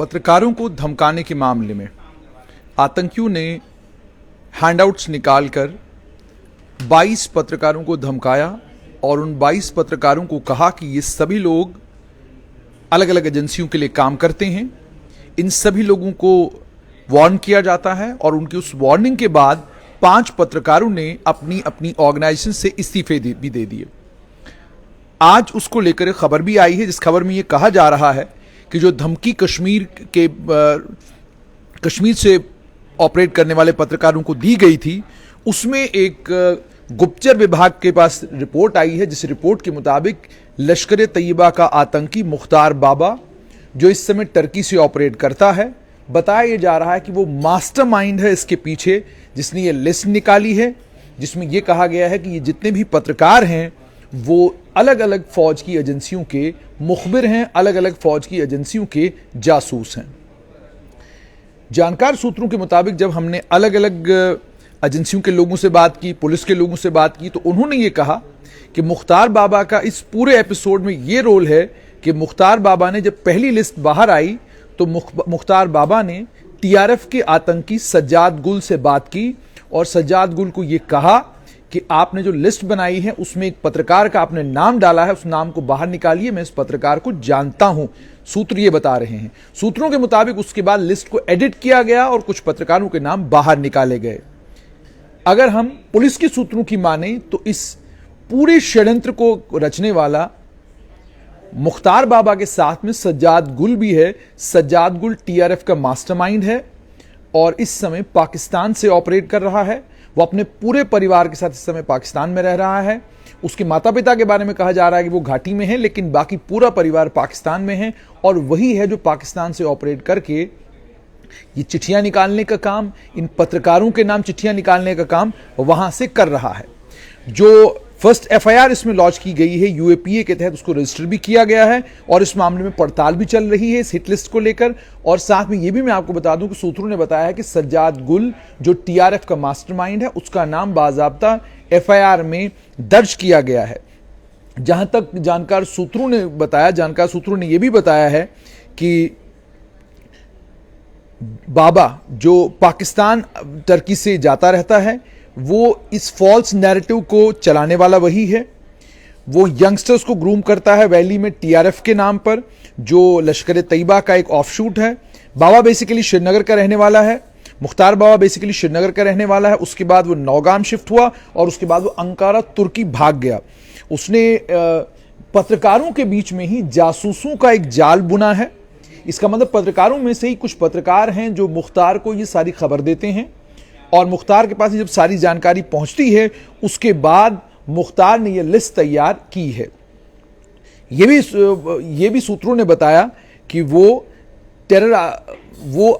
पत्रकारों को धमकाने के मामले में आतंकियों ने हैंडआउट्स निकालकर 22 पत्रकारों को धमकाया और उन 22 पत्रकारों को कहा कि ये सभी लोग अलग अलग एजेंसियों के लिए काम करते हैं। इन सभी लोगों को वार्न किया जाता है और उनकी उस वार्निंग के बाद 5 पत्रकारों ने अपनी अपनी ऑर्गेनाइजेशन से इस्तीफे भी दे दिए। आज उसको लेकर एक खबर भी आई है, जिस खबर में ये कहा जा रहा है कि जो धमकी कश्मीर से ऑपरेट करने वाले पत्रकारों को दी गई थी, उसमें एक गुप्तचर विभाग के पास रिपोर्ट आई है, जिस रिपोर्ट के मुताबिक लश्कर तैयबा का आतंकी मुख्तार बाबा, जो इस समय टर्की से ऑपरेट करता है, बताया जा रहा है कि वो मास्टरमाइंड है इसके पीछे, जिसने ये लिस्ट निकाली है, जिसमें यह कहा गया है कि ये जितने भी पत्रकार हैं वो अलग अलग फौज की एजेंसियों के मुखबिर हैं, अलग अलग फौज की एजेंसियों के जासूस हैं। जानकार सूत्रों के मुताबिक जब हमने अलग अलग एजेंसियों के लोगों से बात की, पुलिस के लोगों से बात की, तो उन्होंने ये कहा कि मुख्तार बाबा का इस पूरे एपिसोड में ये रोल है कि मुख्तार बाबा ने जब पहली लिस्ट बाहर आई तो मुख्तार बाबा ने टीआरएफ के आतंकी सज्जाद गुल से बात की और सज्जाद गुल को ये कहा कि आपने जो लिस्ट बनाई है उसमें एक पत्रकार का आपने नाम डाला है, उस नाम को बाहर निकालिए, मैं इस पत्रकार को जानता हूं। सूत्र ये बता रहे हैं। सूत्रों के मुताबिक उसके बाद लिस्ट को एडिट किया गया और कुछ पत्रकारों के नाम बाहर निकाले गए। अगर हम पुलिस के सूत्रों की माने तो इस पूरे षड्यंत्र को रचने वाला मुख्तार बाबा के साथ में सज्जाद गुल भी है। सज्जाद गुल टीआरएफ का मास्टरमाइंड है और इस समय पाकिस्तान से ऑपरेट कर रहा है। वो अपने पूरे परिवार के साथ इस समय पाकिस्तान में रह रहा है। उसके माता पिता के बारे में कहा जा रहा है कि वो घाटी में है, लेकिन बाकी पूरा परिवार पाकिस्तान में है और वही है जो पाकिस्तान से ऑपरेट करके ये चिट्ठियां निकालने का काम, इन पत्रकारों के नाम चिट्ठियां निकालने का काम वहां से कर रहा है। जो फर्स्ट एफआईआर इसमें लॉन्च की गई है यूएपीए के तहत, उसको रजिस्टर भी किया गया है और इस मामले में पड़ताल भी चल रही है इस हिट लिस्ट को लेकर। और साथ में यह भी मैं आपको बता दूं कि सूत्रों ने बताया है कि सज्जाद गुल जो टीआरएफ का मास्टरमाइंड है, उसका नाम बाज़ाब्ता एफआईआर में दर्ज किया गया है। जहां तक जानकार सूत्रों ने यह भी बताया है कि बाबा जो पाकिस्तान टर्की से जाता रहता है, वो इस फॉल्स नैरेटिव को चलाने वाला वही है। वो यंगस्टर्स को ग्रूम करता है वैली में टीआरएफ के नाम पर, जो लश्कर तैयबा का एक ऑफशूट है। बाबा बेसिकली श्रीनगर का रहने वाला है। मुख्तार बाबा बेसिकली श्रीनगर का रहने वाला है। उसके बाद वो नौगाम शिफ्ट हुआ और उसके बाद वो अंकारा तुर्की भाग गया। उसने पत्रकारों के बीच में ही जासूसों का एक जाल बुना है। इसका मतलब पत्रकारों में से ही कुछ पत्रकार हैं जो मुख्तार को ये सारी खबर देते हैं और मुख्तार के पास जब सारी जानकारी पहुंचती है उसके बाद मुख्तार ने यह लिस्ट तैयार की है। यह भी सूत्रों ने बताया कि वो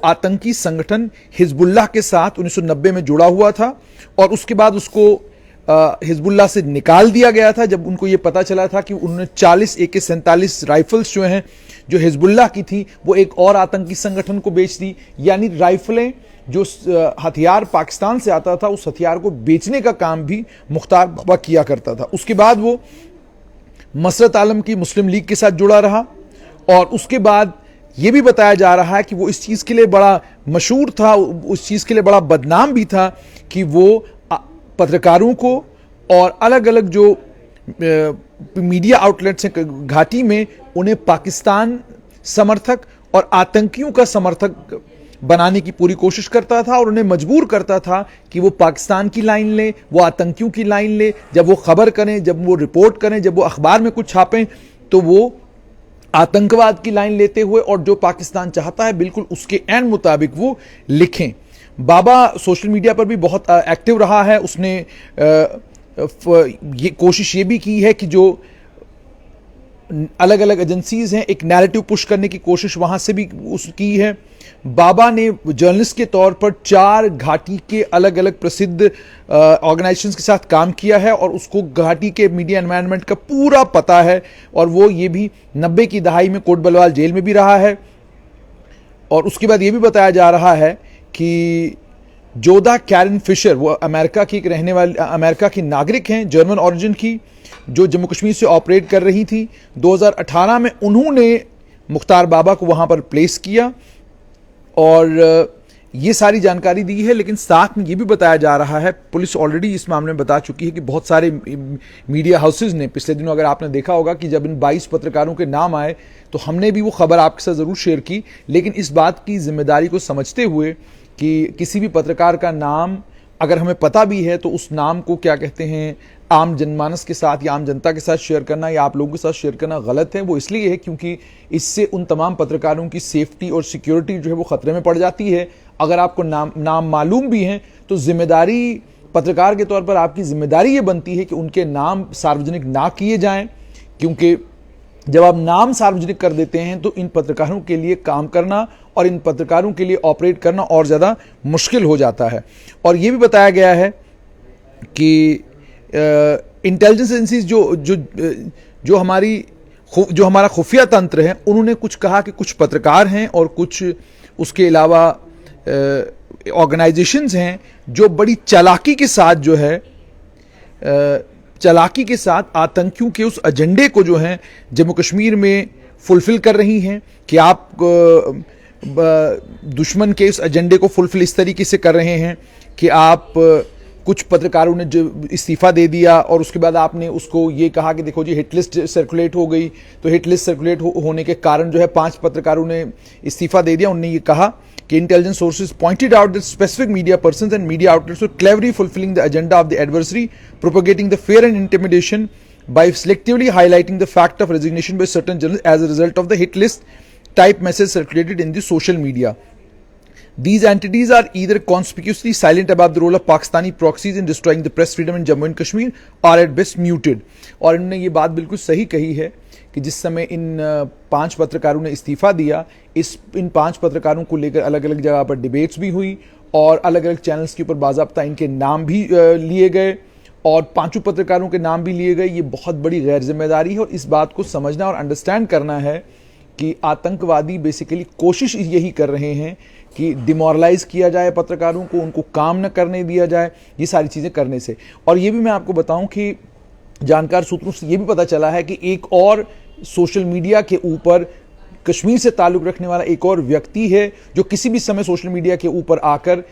आतंकी संगठन हिजबुल्लाह के साथ 1990 में जुड़ा हुआ था और उसके बाद उसको हिजबुल्लाह से निकाल दिया गया था जब उनको यह पता चला था कि उन्होंने 40 AK-47 राइफल्स जो हैं जो हिजबुल्लाह की थी वो एक और आतंकी संगठन को बेच दी। यानी राइफलें, जो हथियार पाकिस्तान से आता था, उस हथियार को बेचने का काम भी मुख्तार बाबा किया करता था। उसके बाद वो मसरत आलम की मुस्लिम लीग के साथ जुड़ा रहा और उसके बाद यह भी बताया जा रहा है कि वो इस चीज के लिए बड़ा मशहूर था, उस चीज के लिए बड़ा बदनाम भी था कि वो पत्रकारों को और अलग अलग जो मीडिया आउटलेट्स हैं घाटी में, उन्हें पाकिस्तान समर्थक और आतंकियों का समर्थक बनाने की पूरी कोशिश करता था और उन्हें मजबूर करता था कि वो पाकिस्तान की लाइन ले, वो आतंकियों की लाइन ले। जब वो खबर करें, जब वो रिपोर्ट करें, जब वो अखबार में कुछ छापें तो वो आतंकवाद की लाइन लेते हुए और जो पाकिस्तान चाहता है बिल्कुल उसके एन मुताबिक वो लिखें। बाबा सोशल मीडिया पर भी बहुत एक्टिव रहा है। उसने ये कोशिश ये भी की है कि जो अलग अलग एजेंसीज हैं, एक नैरेटिव पुश करने की कोशिश वहां से भी की है। बाबा ने जर्नलिस्ट के तौर पर 4 घाटी के अलग अलग प्रसिद्ध ऑर्गेनाइजेशंस के साथ काम किया है और उसको घाटी के मीडिया एनवायरनमेंट का पूरा पता है और वो ये भी 90 की दहाई में कोट बलवाल जेल में भी रहा है। और उसके बाद ये भी बताया जा रहा है कि जोधा कैरन फिशर, वो अमेरिका की नागरिक हैं, जर्मन ओरिजिन की, जो जम्मू कश्मीर से ऑपरेट कर रही थी। 2018 में उन्होंने मुख्तार बाबा को वहां पर प्लेस किया और ये सारी जानकारी दी है। लेकिन साथ में ये भी बताया जा रहा है, पुलिस ऑलरेडी इस मामले में बता चुकी है कि बहुत सारे मीडिया हाउसेज ने पिछले दिनों, अगर आपने देखा होगा कि जब इन 22 पत्रकारों के नाम आए तो हमने भी वो खबर आपके साथ जरूर शेयर की, लेकिन इस बात की जिम्मेदारी को समझते हुए कि किसी भी पत्रकार का नाम अगर हमें पता भी है तो उस नाम को क्या कहते हैं आम जनमानस के साथ या आम जनता के साथ शेयर करना या आप लोगों के साथ शेयर करना गलत है। वो इसलिए है क्योंकि इससे उन तमाम पत्रकारों की सेफ्टी और सिक्योरिटी जो है वो खतरे में पड़ जाती है। अगर आपको नाम मालूम भी हैं तो जिम्मेदारी पत्रकार के तौर पर आपकी जिम्मेदारी ये बनती है कि उनके नाम सार्वजनिक ना किए जाएं, क्योंकि जब आप नाम सार्वजनिक कर देते हैं तो इन पत्रकारों के लिए काम करना और इन पत्रकारों के लिए ऑपरेट करना और ज़्यादा मुश्किल हो जाता है। और ये भी बताया गया है कि इंटेलिजेंस एजेंसीज जो हमारा खुफिया तंत्र है, उन्होंने कुछ कहा कि कुछ पत्रकार हैं और कुछ उसके अलावा ऑर्गेनाइजेशंस हैं जो बड़ी चालाकी के साथ जो है चालाकी के साथ आतंकियों के उस एजेंडे को जो है जम्मू कश्मीर में फुलफिल कर रही हैं कि आप दुश्मन के उस एजेंडे को फुलफिल इस तरीके से कर रहे हैं कि आप कुछ पत्रकारों ने जो इस्तीफा दे दिया और उसके बाद आपने उसको ये कहा कि देखो जी हिट लिस्ट सर्कुलेट हो गई, तो हिट लिस्ट सर्कुलेट होने के कारण जो है 5 पत्रकारों ने इस्तीफा दे दिया। उन्होंने ये कहा कि intelligence sources pointed out that specific media persons and media outlets were cleverly fulfilling the agenda of the adversary, propagating the fear and intimidation by selectively highlighting the fact of resignation by certain journalists as a result of the hit list type message circulated in the social media. These entities are either conspicuously silent about the role of Pakistani proxies in destroying the press freedom in Jammu and Kashmir or at best muted. और इन्होंने ये बात बिल्कुल सही कही है कि जिस समय इन 5 पत्रकारों ने इस्तीफा दिया, इन 5 पत्रकारों को लेकर अलग अलग जगह पर डिबेट्स भी हुई और अलग अलग चैनल्स के ऊपर बाज़ाब्ता इनके नाम भी लिए गए और 5 पत्रकारों के नाम भी लिए गए। ये बहुत बड़ी गैर जिम्मेदारी है और इस बात को समझना और अंडरस्टैंड करना है कि आतंकवादी बेसिकली कोशिश यही कर रहे हैं कि डिमोरलाइज किया जाए पत्रकारों को, उनको काम न करने दिया जाए, ये सारी चीज़ें करने से। और ये भी मैं आपको बताऊं कि जानकार सूत्रों से ये भी पता चला है कि एक और सोशल मीडिया के ऊपर कश्मीर से ताल्लुक़ रखने वाला एक और व्यक्ति है जो किसी भी समय सोशल मीडिया के ऊपर आकर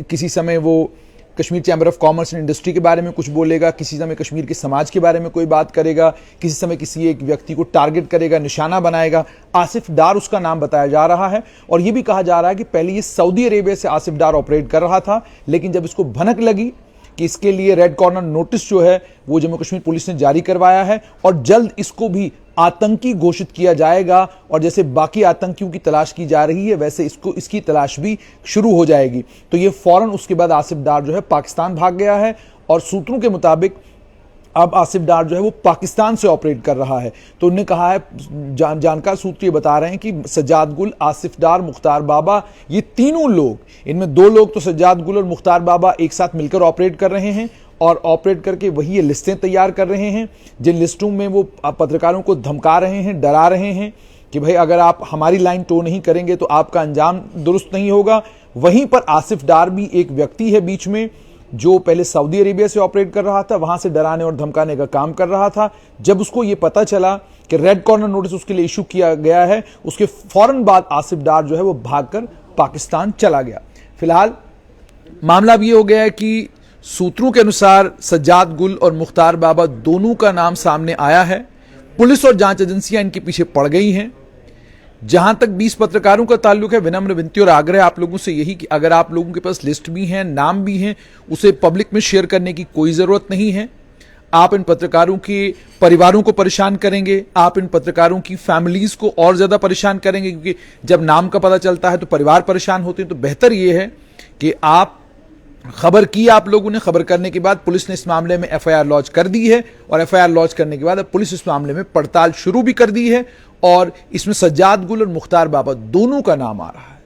किसी समय वो Kashmir chamber of commerce and industry के बारे में कुछ बोलेगा, किसी समय कश्मीर के समाज के बारे में कोई बात करेगा, किसी समय किसी एक व्यक्ति को टारगेट करेगा, निशाना बनाएगा। आसिफ डार उसका नाम बताया जा रहा है और यह भी कहा जा रहा है कि पहले ये सऊदी अरेबिया से आसिफ डार ऑपरेट कर रहा था, लेकिन जब इसको भनक लगी कि इसके लिए रेड कॉर्नर नोटिस जो है वो जम्मू कश्मीर पुलिस ने जारी करवाया है और जल्द इसको भी आतंकी घोषित किया जाएगा और जैसे बाकी आतंकियों की तलाश की जा रही है वैसे इसकी तलाश भी शुरू हो जाएगी। तो ये फौरन उसके बाद आसिफ डार जो है पाकिस्तान भाग गया है और सूत्रों के मुताबिक अब आसिफ डार जो है वो पाकिस्तान से ऑपरेट कर रहा है। तो उन्होंने कहा है, जानकार सूत्र ये बता रहे हैं कि सज्जाद गुल, आसिफ डार, मुख्तार बाबा, ये तीनों लोग, इनमें 2 लोग तो सज्जाद गुल और मुख्तार बाबा एक साथ मिलकर ऑपरेट कर रहे हैं और ऑपरेट करके वही ये लिस्टें तैयार कर रहे हैं जिन लिस्टों में वो पत्रकारों को धमका रहे हैं, डरा रहे हैं कि भाई अगर आप हमारी लाइन टो नहीं करेंगे तो आपका अंजाम दुरुस्त नहीं होगा। वहीं पर आसिफ डार भी एक व्यक्ति है बीच में जो पहले सऊदी अरेबिया से ऑपरेट कर रहा था, वहां से डराने और धमकाने का काम कर रहा था। जब उसको ये पता चला कि रेड कॉर्नर नोटिस उसके लिए इशू किया गया है, उसके फौरन बाद आसिफ डार जो है वो भागकर पाकिस्तान चला गया। फिलहाल मामला अब ये हो गया है कि सूत्रों के अनुसार सज्जाद गुल और मुख्तार बाबा दोनों का नाम सामने आया है। पुलिस और जांच एजेंसियां इनके पीछे पड़ गई हैं। जहां तक 20 पत्रकारों का ताल्लुक है, विनम्र विनती और आग्रह आप लोगों से यही कि अगर आप लोगों के पास लिस्ट भी है, नाम भी हैं, उसे पब्लिक में शेयर करने की कोई जरूरत नहीं है। आप इन पत्रकारों के परिवारों को परेशान करेंगे, आप इन पत्रकारों की फैमिलीज को और ज्यादा परेशान करेंगे, क्योंकि जब नाम का पता चलता है तो परिवार परेशान होते हैं। तो बेहतर यह है कि आप खबर की, आप लोगों ने खबर करने के बाद पुलिस ने इस मामले में एफआईआर लॉन्च कर दी है और एफआईआर लॉन्च करने के बाद अब पुलिस इस मामले में पड़ताल शुरू भी कर दी है और इसमें सज्जाद गुल और मुख्तार बाबा दोनों का नाम आ रहा है।